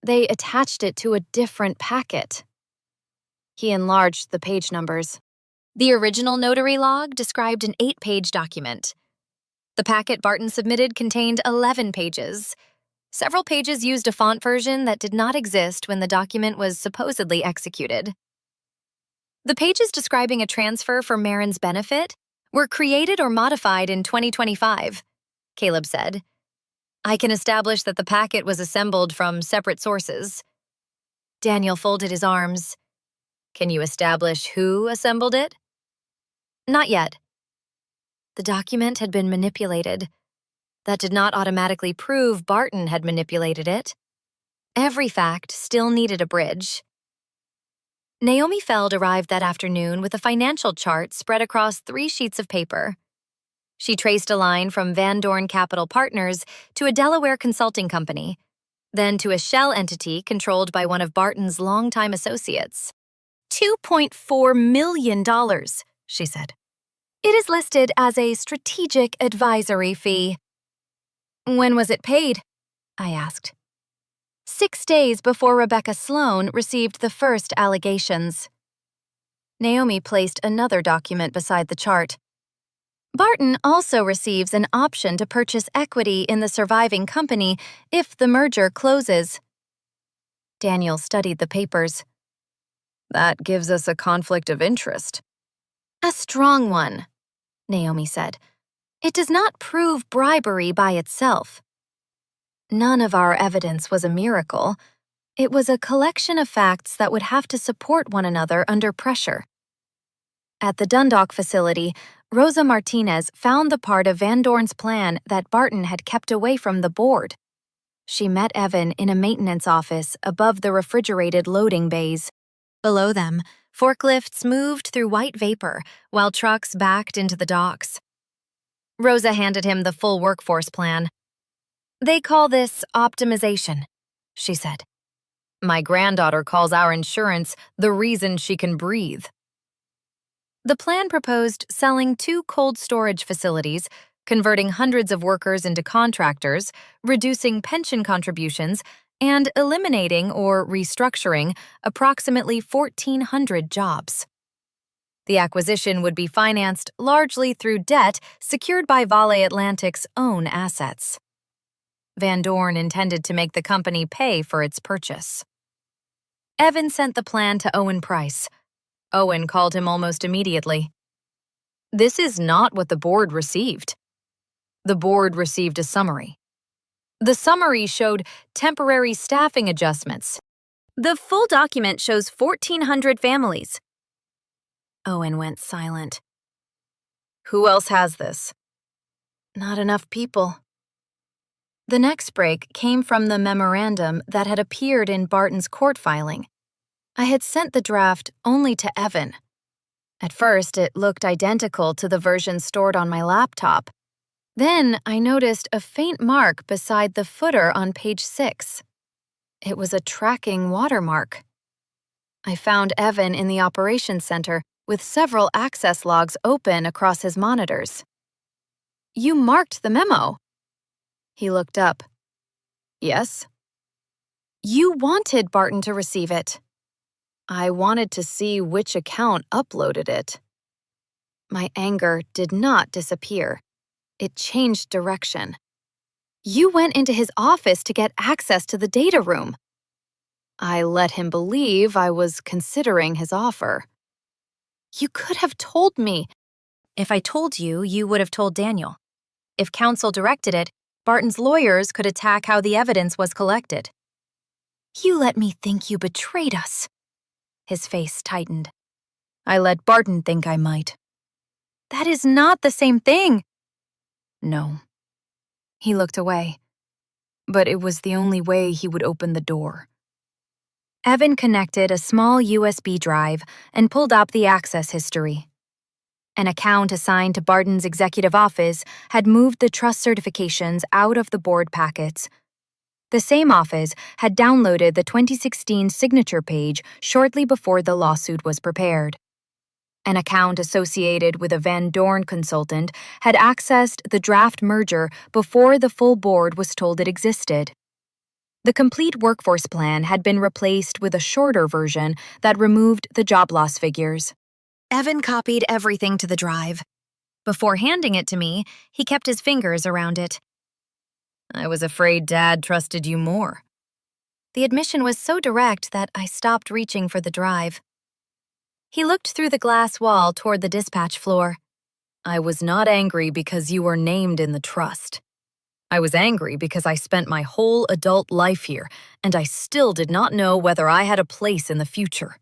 S1: "They attached it to a different packet." He enlarged the page numbers. The original notary log described an 8-page document. The packet Barton submitted contained 11 pages. Several pages used a font version that did not exist when the document was supposedly executed. "The pages describing a transfer for Maren's benefit were created or modified in 2025, Caleb said. "I can establish that the packet was assembled from separate sources." Daniel folded his arms. "Can you establish who assembled it?" "Not yet." The document had been manipulated. That did not automatically prove Barton had manipulated it. Every fact still needed a bridge. Naomi Feld arrived that afternoon with a financial chart spread across 3 sheets of paper. She traced a line from Van Dorn Capital Partners to a Delaware consulting company, then to a shell entity controlled by one of Barton's longtime associates. $2.4 million, she said. It is listed as a strategic advisory fee. When was it paid? I asked. 6 days before Rebecca Sloan received the first allegations. Naomi placed another document beside the chart. Barton also receives an option to purchase equity in the surviving company if the merger closes. Daniel studied the papers. That gives us a conflict of interest. A strong one, Naomi said. It does not prove bribery by itself. None of our evidence was a miracle. It was a collection of facts that would have to support one another under pressure. At the Dundalk facility, Rosa Martinez found the part of Van Dorn's plan that Barton had kept away from the board. She met Evan in a maintenance office above the refrigerated loading bays. Below them, forklifts moved through white vapor while trucks backed into the docks. Rosa handed him the full workforce plan. They call this optimization, she said. My granddaughter calls our insurance the reason she can breathe. The plan proposed selling 2 cold storage facilities, converting hundreds of workers into contractors, reducing pension contributions, and eliminating or restructuring approximately 1,400 jobs. The acquisition would be financed largely through debt secured by Vale Atlantic's own assets. Van Dorn intended to make the company pay for its purchase. Evan sent the plan to Owen Price. Owen called him almost immediately. This is not what the board received. The board received a summary. The summary showed temporary staffing adjustments. The full document shows 1,400 families. Owen went silent. Who else has this? Not enough people. The next break came from the memorandum that had appeared in Barton's court filing. I had sent the draft only to Evan. At first, it looked identical to the version stored on my laptop. Then I noticed a faint mark beside the footer on page 6. It was a tracking watermark. I found Evan in the operations center with several access logs open across his monitors. You marked the memo. He looked up. Yes? You wanted Barton to receive it. I wanted to see which account uploaded it. My anger did not disappear. It changed direction. You went into his office to get access to the data room. I let him believe I was considering his offer. You could have told me. If I told you, you would have told Daniel. If counsel directed it, Barton's lawyers could attack how the evidence was collected. You let me think you betrayed us. His face tightened. I let Barton think I might. That is not the same thing. No. He looked away. But it was the only way he would open the door. Evan connected a small USB drive and pulled up the access history. An account assigned to Barton's executive office had moved the trust certifications out of the board packets. The same office had downloaded the 2016 signature page shortly before the lawsuit was prepared. An account associated with a Van Dorn consultant had accessed the draft merger before the full board was told it existed. The complete workforce plan had been replaced with a shorter version that removed the job loss figures. Evan copied everything to the drive. Before handing it to me, he kept his fingers around it. I was afraid Dad trusted you more. The admission was so direct that I stopped reaching for the drive. He looked through the glass wall toward the dispatch floor. I was not angry because you were named in the trust. I was angry because I spent my whole adult life here, and I still did not know whether I had a place in the future.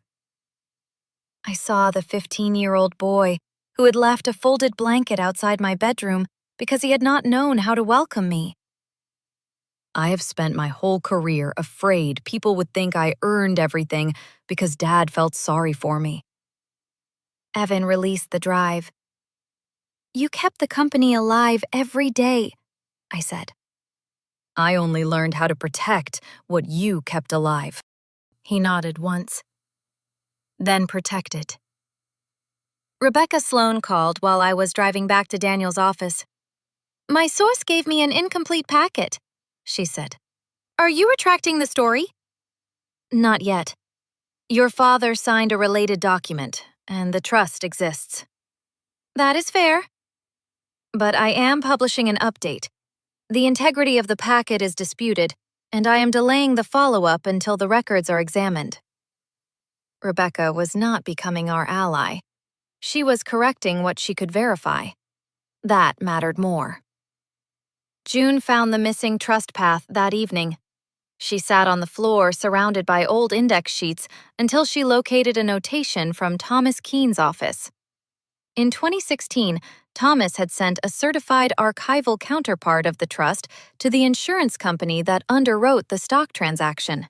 S1: I saw the 15-year-old boy who had left a folded blanket outside my bedroom because he had not known how to welcome me. I have spent my whole career afraid people would think I earned everything because Dad felt sorry for me. Evan released the drive. You kept the company alive every day, I said. I only learned how to protect what you kept alive. He nodded once. Then protect it. Rebecca Sloan called while I was driving back to Daniel's office. My source gave me an incomplete packet, she said. Are you retracting the story? Not yet. Your father signed a related document, and the trust exists. That is fair. But I am publishing an update. The integrity of the packet is disputed, and I am delaying the follow-up until the records are examined. Rebecca was not becoming our ally. She was correcting what she could verify. That mattered more. June found the missing trust path that evening. She sat on the floor surrounded by old index sheets until she located a notation from Thomas Keene's office. In 2016, Thomas had sent a certified archival counterpart of the trust to the insurance company that underwrote the stock transaction.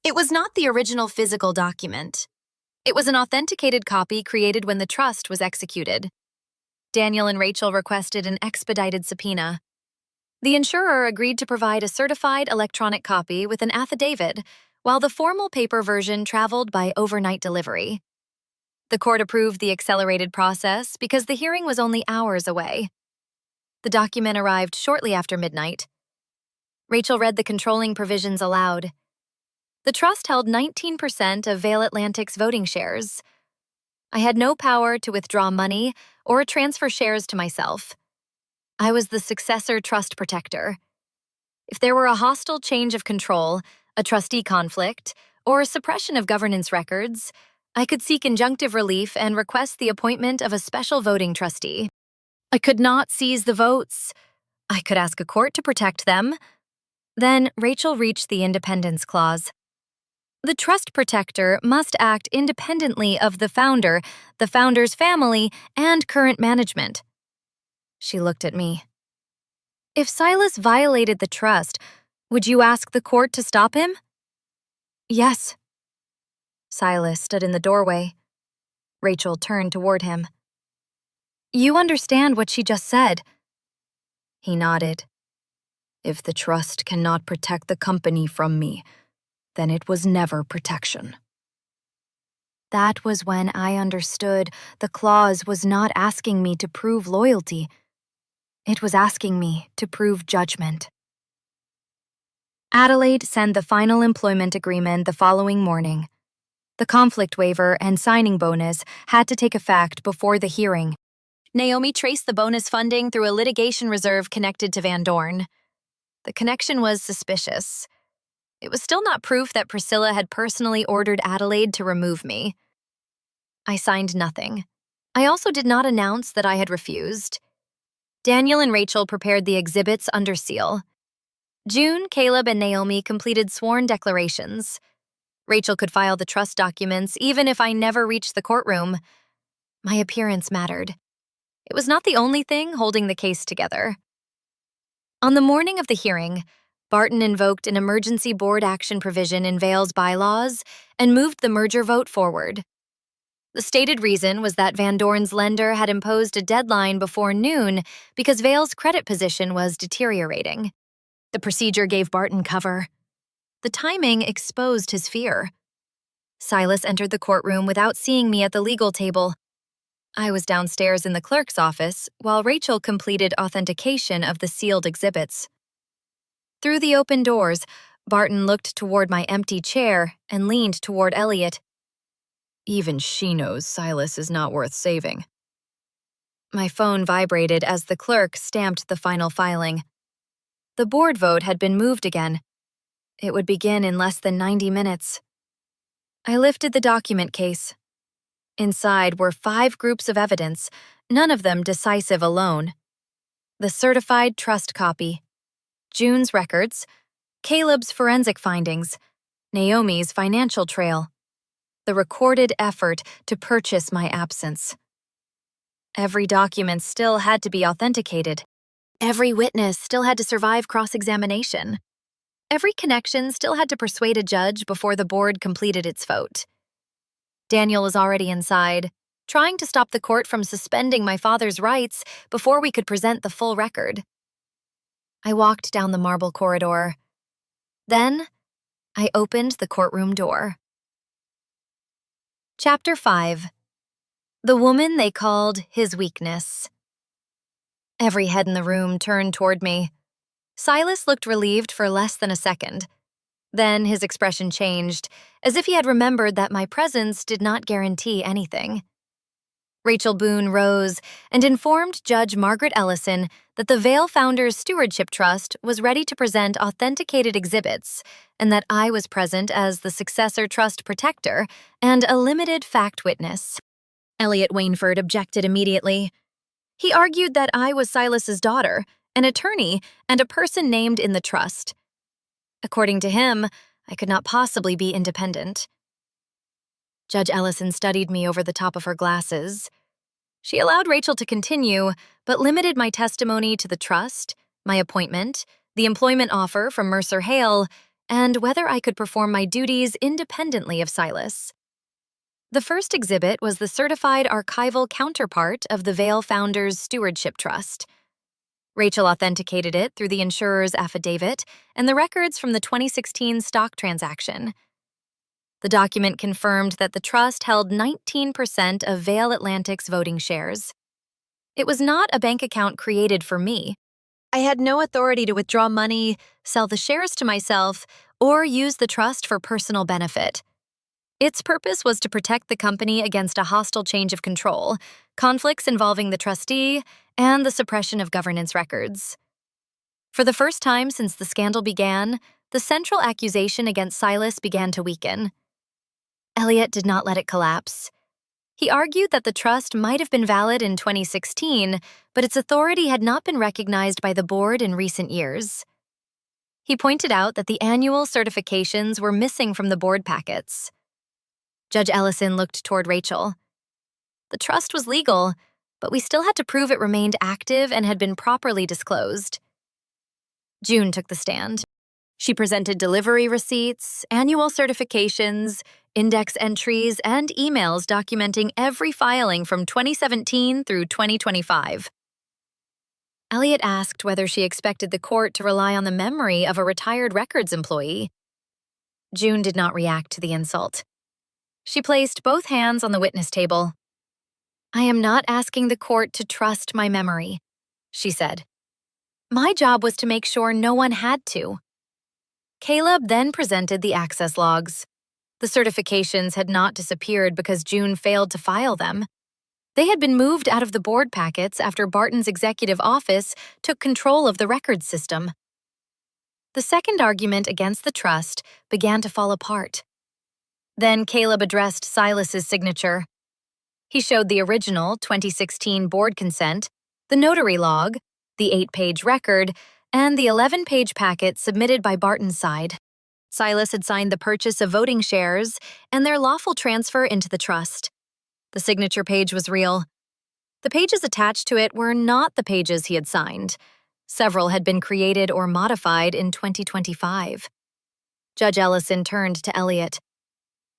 S1: It was not the original physical document. It was an authenticated copy created when the trust was executed. Daniel and Rachel requested an expedited subpoena. The insurer agreed to provide a certified electronic copy with an affidavit, while the formal paper version traveled by overnight delivery. The court approved the accelerated process because the hearing was only hours away. The document arrived shortly after midnight. Rachel read the controlling provisions aloud. The trust held 19% of Vail Atlantic's voting shares. I had no power to withdraw money or transfer shares to myself. I was the successor trust protector. If there were a hostile change of control, a trustee conflict, or a suppression of governance records, I could seek injunctive relief and request the appointment of a special voting trustee. I could not seize the votes. I could ask a court to protect them. Then Rachel reached the independence clause. The trust protector must act independently of the founder's family, and current management. She looked at me. If Silas violated the trust, would you ask the court to stop him? Yes. Silas stood in the doorway. Rachel turned toward him. You understand what she just said? He nodded. If the trust cannot protect the company from me, then it was never protection. That was when I understood the clause was not asking me to prove loyalty. It was asking me to prove judgment. Adelaide sent the final employment agreement the following morning. The conflict waiver and signing bonus had to take effect before the hearing. Naomi traced the bonus funding through a litigation reserve connected to Van Dorn. The connection was suspicious. It was still not proof that Priscilla had personally ordered Adelaide to remove me. I signed nothing. I also did not announce that I had refused. Daniel and Rachel prepared the exhibits under seal. June, Caleb, and Naomi completed sworn declarations. Rachel could file the trust documents even if I never reached the courtroom. My appearance mattered. It was not the only thing holding the case together. On the morning of the hearing, Barton invoked an emergency board action provision in Vail's bylaws and moved the merger vote forward. The stated reason was that Van Dorn's lender had imposed a deadline before noon because Vail's credit position was deteriorating. The procedure gave Barton cover. The timing exposed his fear. Silas entered the courtroom without seeing me at the legal table. I was downstairs in the clerk's office while Rachel completed authentication of the sealed exhibits. Through the open doors, Barton looked toward my empty chair and leaned toward Elliot. Even she knows Silas is not worth saving. My phone vibrated as the clerk stamped the final filing. The board vote had been moved again. It would begin in less than 90 minutes. I lifted the document case. Inside were 5 groups of evidence, none of them decisive alone. The certified trust copy, June's records, Caleb's forensic findings, Naomi's financial trail, the recorded effort to purchase my absence. Every document still had to be authenticated. Every witness still had to survive cross-examination. Every connection still had to persuade a judge before the board completed its vote. Daniel was already inside, trying to stop the court from suspending my father's rights before we could present the full record. I walked down the marble corridor. Then, I opened the courtroom door. Chapter 5. The woman they called his weakness. Every head in the room turned toward me. Silas looked relieved for less than a second. Then his expression changed, as if he had remembered that my presence did not guarantee anything. Rachel Boone rose and informed Judge Margaret Ellison that the Vail Founders Stewardship Trust was ready to present authenticated exhibits and that I was present as the successor trust protector and a limited fact witness. Elliot Wainford objected immediately. He argued that I was Silas's daughter, an attorney, and a person named in the trust. According to him, I could not possibly be independent. Judge Ellison studied me over the top of her glasses. She allowed Rachel to continue, but limited my testimony to the trust, my appointment, the employment offer from Mercer Hale, and whether I could perform my duties independently of Silas. The first exhibit was the certified archival counterpart of the Vail Founders Stewardship Trust. Rachel authenticated it through the insurer's affidavit and the records from the 2016 stock transaction. The document confirmed that the trust held 19% of Vail Atlantic's voting shares. It was not a bank account created for me. I had no authority to withdraw money, sell the shares to myself, or use the trust for personal benefit. Its purpose was to protect the company against a hostile change of control, conflicts involving the trustee, and the suppression of governance records. For the first time since the scandal began, the central accusation against Silas began to weaken. Elliot did not let it collapse. He argued that the trust might have been valid in 2016, but its authority had not been recognized by the board in recent years. He pointed out that the annual certifications were missing from the board packets. Judge Ellison looked toward Rachel. The trust was legal, but we still had to prove it remained active and had been properly disclosed. June took the stand. She presented delivery receipts, annual certifications, index entries, and emails documenting every filing from 2017 through 2025. Elliot asked whether she expected the court to rely on the memory of a retired records employee. June did not react to the insult. She placed both hands on the witness table. "I am not asking the court to trust my memory," she said. "My job was to make sure no one had to." Caleb then presented the access logs. The certifications had not disappeared because June failed to file them. They had been moved out of the board packets after Barton's executive office took control of the records system. The second argument against the trust began to fall apart. Then Caleb addressed Silas's signature. He showed the original 2016 board consent, the notary log, the 8-page record, and the 11-page packet submitted by Barton's side. Silas had signed the purchase of voting shares and their lawful transfer into the trust. The signature page was real. The pages attached to it were not the pages he had signed. Several had been created or modified in 2025. Judge Ellison turned to Elliot.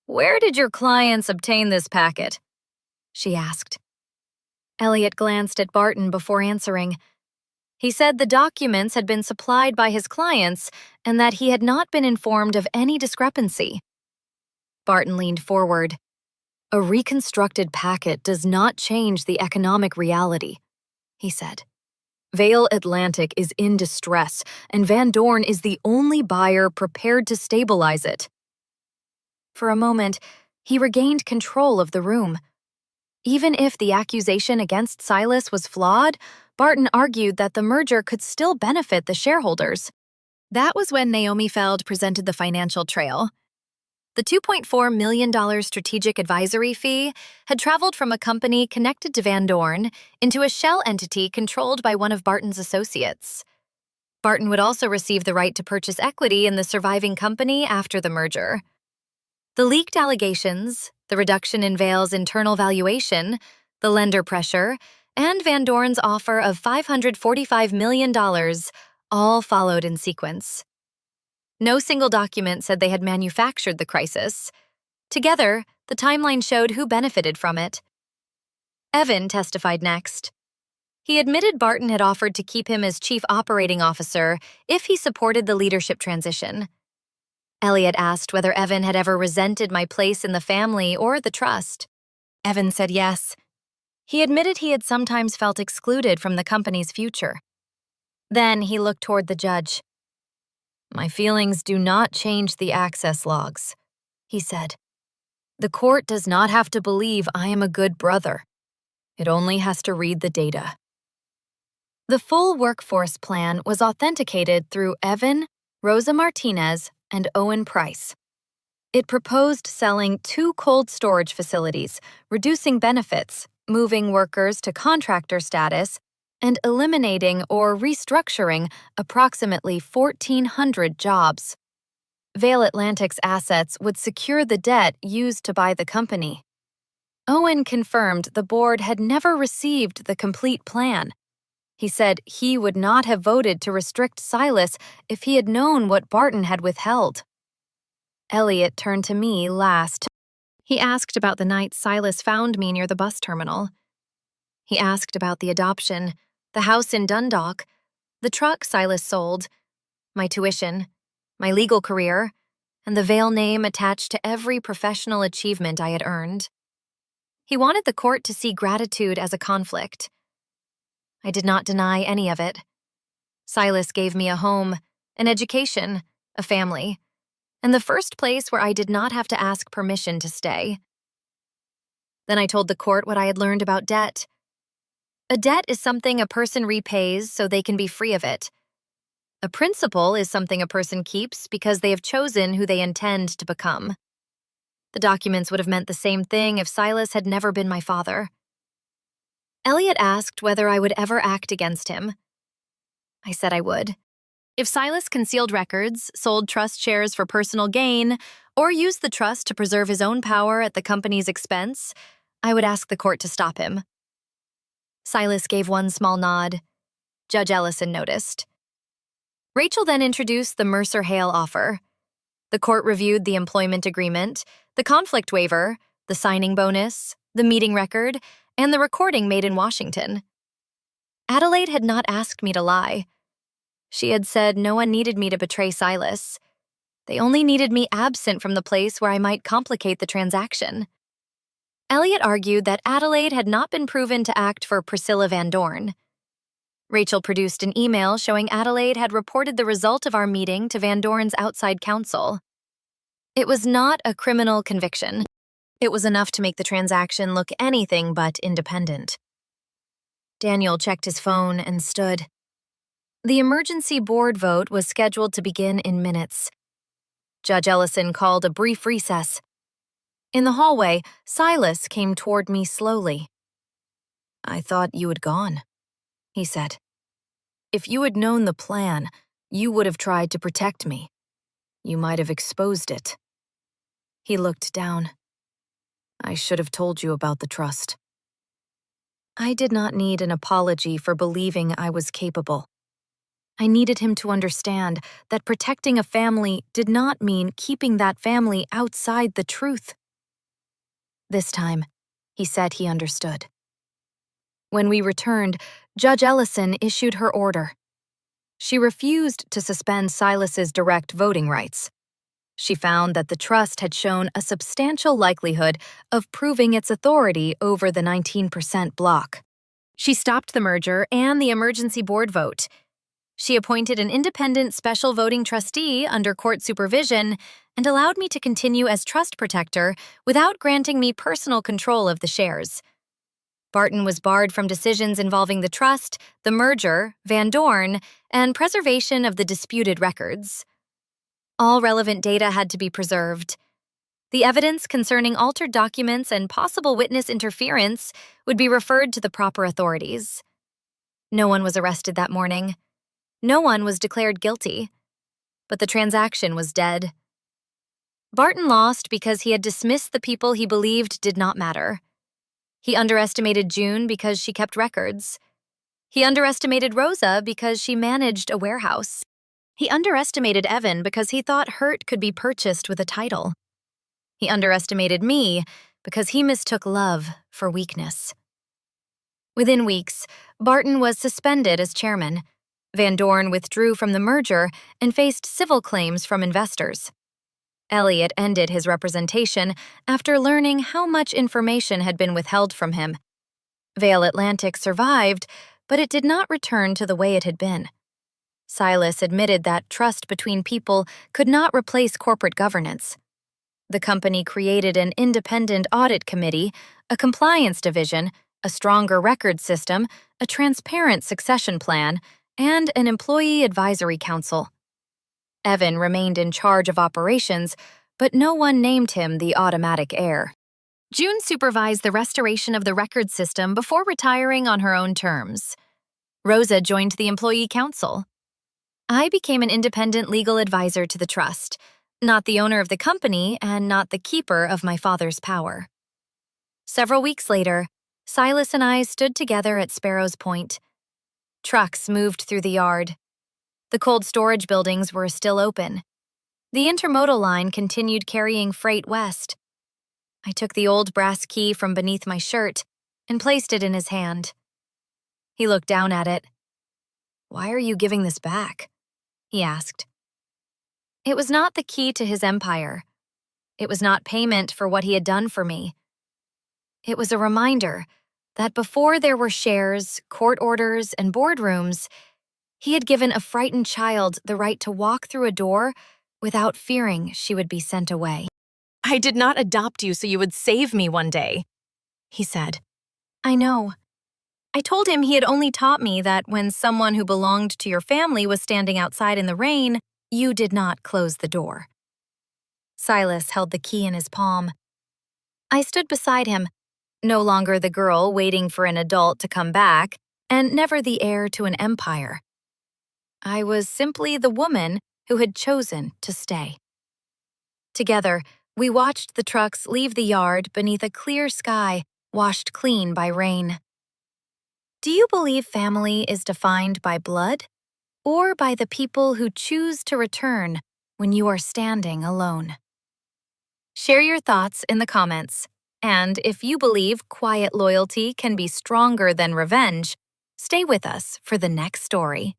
S1: "Where did your clients obtain this packet?" she asked. Elliot glanced at Barton before answering. He said the documents had been supplied by his clients and that he had not been informed of any discrepancy. Barton leaned forward. "A reconstructed packet does not change the economic reality," he said. "Vail Atlantic is in distress, and Van Dorn is the only buyer prepared to stabilize it." For a moment, he regained control of the room. Even if the accusation against Silas was flawed, Barton argued that the merger could still benefit the shareholders. That was when Naomi Feld presented the financial trail. The $2.4 million strategic advisory fee had traveled from a company connected to Van Dorn into a shell entity controlled by one of Barton's associates. Barton would also receive the right to purchase equity in the surviving company after the merger. The leaked allegations, the reduction in Vail's internal valuation, the lender pressure, and Van Dorn's offer of $545 million all followed in sequence. No single document said they had manufactured the crisis. Together, the timeline showed who benefited from it. Evan testified next. He admitted Barton had offered to keep him as chief operating officer if he supported the leadership transition. Elliot asked whether Evan had ever resented my place in the family or the trust. Evan said yes. He admitted he had sometimes felt excluded from the company's future. Then he looked toward the judge. "My feelings do not change the access logs," he said. "The court does not have to believe I am a good brother. It only has to read the data." The full workforce plan was authenticated through Evan, Rosa Martinez, and Owen Price. It proposed selling 2 cold storage facilities, reducing benefits, moving workers to contractor status, and eliminating or restructuring approximately 1,400 jobs. Vail Atlantic's assets would secure the debt used to buy the company. Owen confirmed the board had never received the complete plan. He said he would not have voted to restrict Silas if he had known what Barton had withheld. Elliot turned to me last. He asked about the night Silas found me near the bus terminal. He asked about the adoption, the house in Dundalk, the truck Silas sold, my tuition, my legal career, and the Vail name attached to every professional achievement I had earned. He wanted the court to see gratitude as a conflict. I did not deny any of it. Silas gave me a home, an education, a family, and the first place where I did not have to ask permission to stay. Then I told the court what I had learned about debt. A debt is something a person repays so they can be free of it. A principal is something a person keeps because they have chosen who they intend to become. The documents would have meant the same thing if Silas had never been my father. Elliot asked whether I would ever act against him. I said I would. If Silas concealed records, sold trust shares for personal gain, or used the trust to preserve his own power at the company's expense, I would ask the court to stop him. Silas gave one small nod. Judge Ellison noticed. Rachel then introduced the Mercer-Hale offer. The court reviewed the employment agreement, the conflict waiver, the signing bonus, the meeting record, and the recording made in Washington. Adelaide had not asked me to lie. She had said no one needed me to betray Silas. They only needed me absent from the place where I might complicate the transaction. Elliot argued that Adelaide had not been proven to act for Priscilla Van Dorn. Rachel produced an email showing Adelaide had reported the result of our meeting to Van Dorn's outside counsel. It was not a criminal conviction. It was enough to make the transaction look anything but independent. Daniel checked his phone and stood. The emergency board vote was scheduled to begin in minutes. Judge Ellison called a brief recess. In the hallway, Silas came toward me slowly. "I thought you had gone," he said. "If you had known the plan, you would have tried to protect me. You might have exposed it." He looked down. "I should have told you about the trust." I did not need an apology for believing I was capable. I needed him to understand that protecting a family did not mean keeping that family outside the truth. This time, he said he understood. When we returned, Judge Ellison issued her order. She refused to suspend Silas's direct voting rights. She found that the trust had shown a substantial likelihood of proving its authority over the 19% block. She stopped the merger and the emergency board vote. She appointed an independent special voting trustee under court supervision and allowed me to continue as trust protector without granting me personal control of the shares. Barton was barred from decisions involving the trust, the merger, Van Dorn, and preservation of the disputed records. All relevant data had to be preserved. The evidence concerning altered documents and possible witness interference would be referred to the proper authorities. No one was arrested that morning. No one was declared guilty. But the transaction was dead. Barton lost because he had dismissed the people he believed did not matter. He underestimated June because she kept records. He underestimated Rosa because she managed a warehouse. He underestimated Evan because he thought hurt could be purchased with a title. He underestimated me because he mistook love for weakness. Within weeks, Barton was suspended as chairman. Van Dorn withdrew from the merger and faced civil claims from investors. Elliot ended his representation after learning how much information had been withheld from him. Vail Atlantic survived, but it did not return to the way it had been. Silas admitted that trust between people could not replace corporate governance. The company created an independent audit committee, a compliance division, a stronger record system, a transparent succession plan, and an employee advisory council. Evan remained in charge of operations, but no one named him the automatic heir. June supervised the restoration of the record system before retiring on her own terms. Rosa joined the employee council. I became an independent legal advisor to the trust, not the owner of the company and not the keeper of my father's power. Several weeks later, Silas and I stood together at Sparrow's Point. Trucks moved through the yard. The cold storage buildings were still open. The intermodal line continued carrying freight west. I took the old brass key from beneath my shirt and placed it in his hand. He looked down at it. "Why are you giving this back?" he asked. It was not the key to his empire. It was not payment for what he had done for me. It was a reminder that before there were shares, court orders, and boardrooms, he had given a frightened child the right to walk through a door without fearing she would be sent away. "I did not adopt you so you would save me one day," he said. "I know. I told him he had only taught me that when someone who belonged to your family was standing outside in the rain, you did not close the door." Silas held the key in his palm. I stood beside him, no longer the girl waiting for an adult to come back, and never the heir to an empire. I was simply the woman who had chosen to stay. Together, we watched the trucks leave the yard beneath a clear sky washed clean by rain. Do you believe family is defined by blood or by the people who choose to return when you are standing alone? Share your thoughts in the comments. And if you believe quiet loyalty can be stronger than revenge, stay with us for the next story.